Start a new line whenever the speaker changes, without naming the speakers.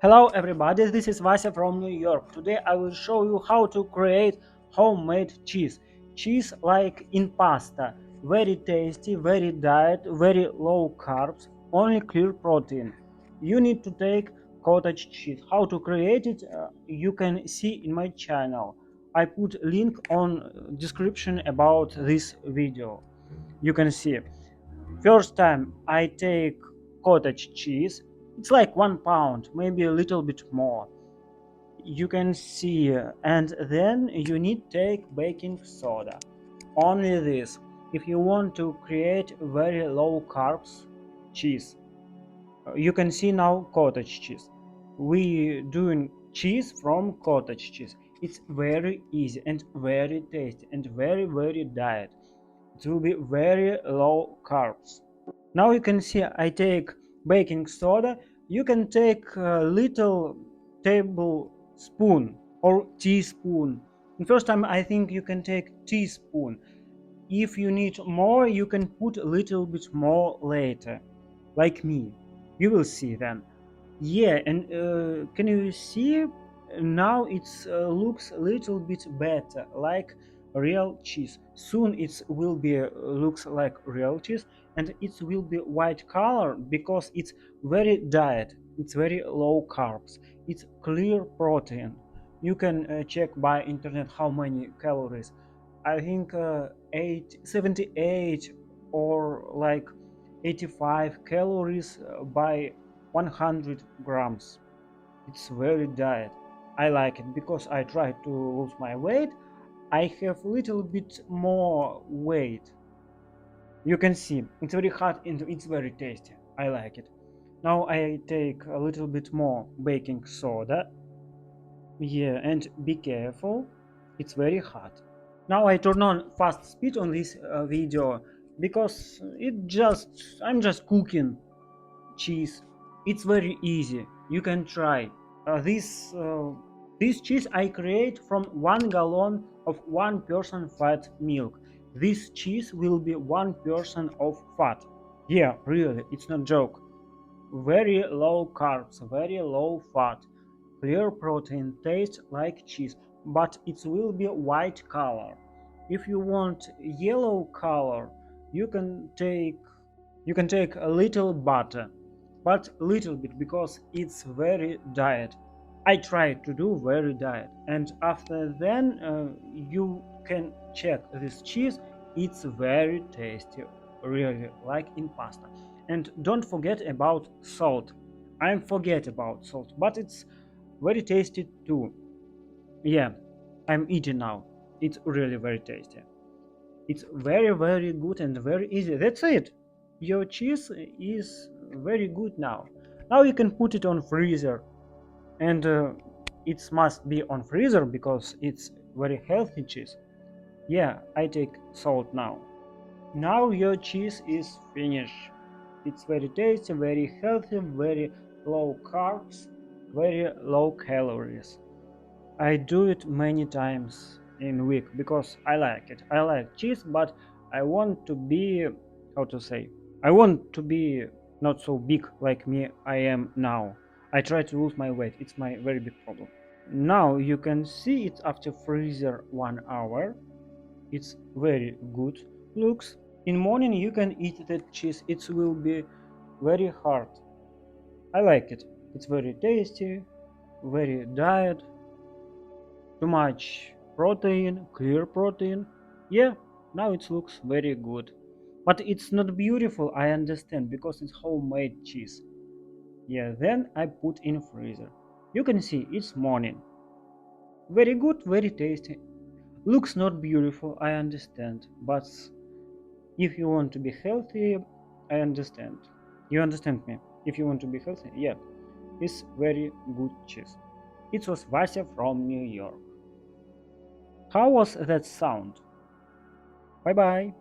Hello everybody, this is Vasya from New York. Today I will show you how to create homemade cheese. Cheese like in pasta. Very tasty, very diet, very low carbs, only clear protein. You need to take cottage cheese. How to create it you can see in my channel. I put link on description about this video. You can see. First time I take cottage cheese, it's like 1 pound, maybe a little bit more. You can see, and then you need take baking soda. Only this. If you want to create very low carbs cheese, you can see now cottage cheese. We doing cheese from cottage cheese. It's very easy and very tasty and very diet. It will be very low carbs. Now you can see I take baking soda. You can take a little tablespoon or teaspoon. The first time I think you can take teaspoon. If you need more, you can put a little bit more later, like me. You will see then. Yeah, and can you see now it looks a little bit better, like real cheese. Soon it will be looks like real cheese, and it will be white color because it's very diet. It's very low carbs. It's clear protein. You can check by internet how many calories. I think 78 or like 85 calories by 100 grams. It's very diet. I like it because I try to lose my weight. I have a little bit more weight. You can see it's very hot and it's very tasty. I like it. Now I take a little bit more baking soda. Yeah, and be careful. It's very hot. Now I turn on fast speed on this video because I'm just cooking cheese. It's very easy. You can try. This cheese I create from 1 gallon of 1% fat milk. This cheese will be 1% of fat. Yeah, really, it's not joke. Very low carbs, very low fat, clear protein, taste like cheese, but it will be white color. If you want yellow color, you can take a little butter, but little bit because it's very diet. I try to do very diet, and after then you can check this cheese. It's very tasty, really, like in pasta. And don't forget about salt. I forget about salt, but it's very tasty too. Yeah, I'm eating now. It's really very tasty. It's very good and very easy. That's it. Your cheese is very good now. Now you can put it on freezer, and it must be on freezer because it's very healthy cheese. Yeah, I take salt now. Now your cheese is finished. It's very tasty, very healthy, very low carbs, very low calories. I do it many times in a week because I like it. I like cheese, but I want to be, how to say, I want to be not so big like me I am now. I try to lose my weight. It's my very big problem. Now you can see it after freezer 1 hour. It's very good looks. In morning you can eat that cheese. It will be very hard. I like it. It's very tasty, very diet, too much protein, clear protein. Yeah, now it looks very good. But it's not beautiful, I understand, because it's homemade cheese. Yeah, then I put in freezer. You can see it's morning. Very good, very tasty. Looks not beautiful, I understand, but if you want to be healthy, I understand. You understand me? If you want to be healthy, yeah, it's very good cheese. It was Vasya from New York. How was that sound? Bye bye.